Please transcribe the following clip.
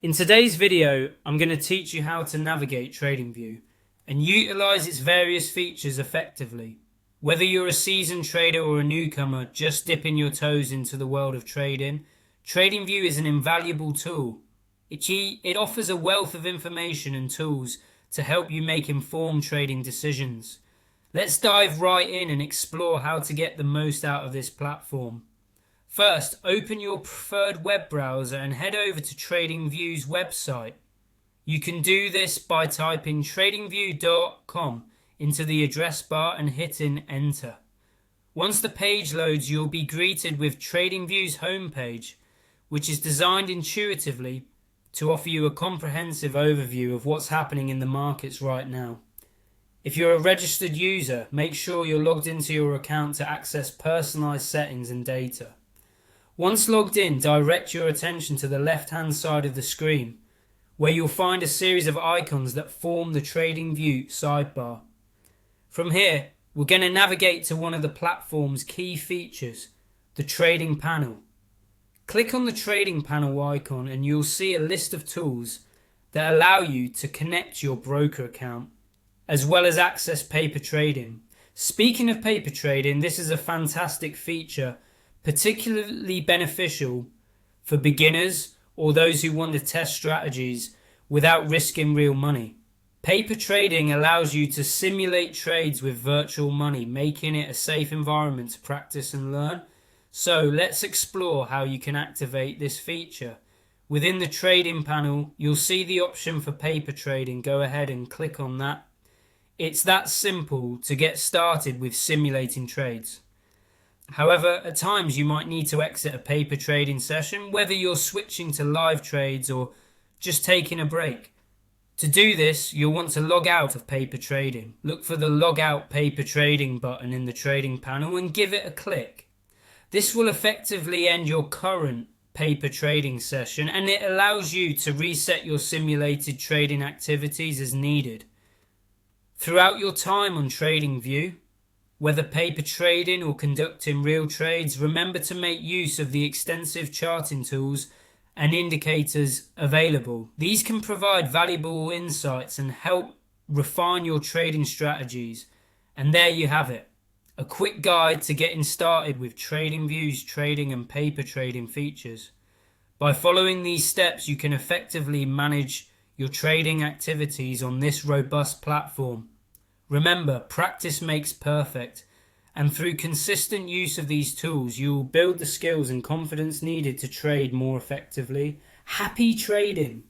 In today's video, I'm going to teach you how to navigate TradingView and utilize its various features effectively. Whether you're a seasoned trader or a newcomer just dipping your toes into the world of trading, TradingView is an invaluable tool. It offers a wealth of information and tools to help you make informed trading decisions. Let's dive right in and explore how to get the most out of this platform. First, open your preferred web browser and head over to TradingView's website. You can do this by typing tradingview.com into the address bar and hitting enter. Once the page loads, you'll be greeted with TradingView's homepage, which is designed intuitively to offer you a comprehensive overview of what's happening in the markets right now. If you're a registered user, make sure you're logged into your account to access personalized settings and data. Once logged in, direct your attention to the left-hand side of the screen, where you'll find a series of icons that form the TradingView sidebar. From here, we're going to navigate to one of the platform's key features, the trading panel. Click on the trading panel icon and you'll see a list of tools that allow you to connect your broker account, as well as access paper trading. Speaking of paper trading, this is a fantastic feature, particularly beneficial for beginners or those who want to test strategies without risking real money. Paper trading allows you to simulate trades with virtual money, making it a safe environment to practice and learn. So let's explore how you can activate this feature. Within the trading panel, you'll see the option for paper trading. Go ahead and click on that. It's that simple to get started with simulating trades. However, at times you might need to exit a paper trading session, whether you're switching to live trades or just taking a break. To do this, you'll want to log out of paper trading. Look for the logout paper trading button in the trading panel and give it a click. This will effectively end your current paper trading session, and it allows you to reset your simulated trading activities as needed. Throughout your time on TradingView, whether paper trading or conducting real trades, remember to make use of the extensive charting tools and indicators available. These can provide valuable insights and help refine your trading strategies. And there you have it, a quick guide to getting started with TradingView's trading and paper trading features. By following these steps, you can effectively manage your trading activities on this robust platform. Remember, practice makes perfect, and through consistent use of these tools, you will build the skills and confidence needed to trade more effectively. Happy trading!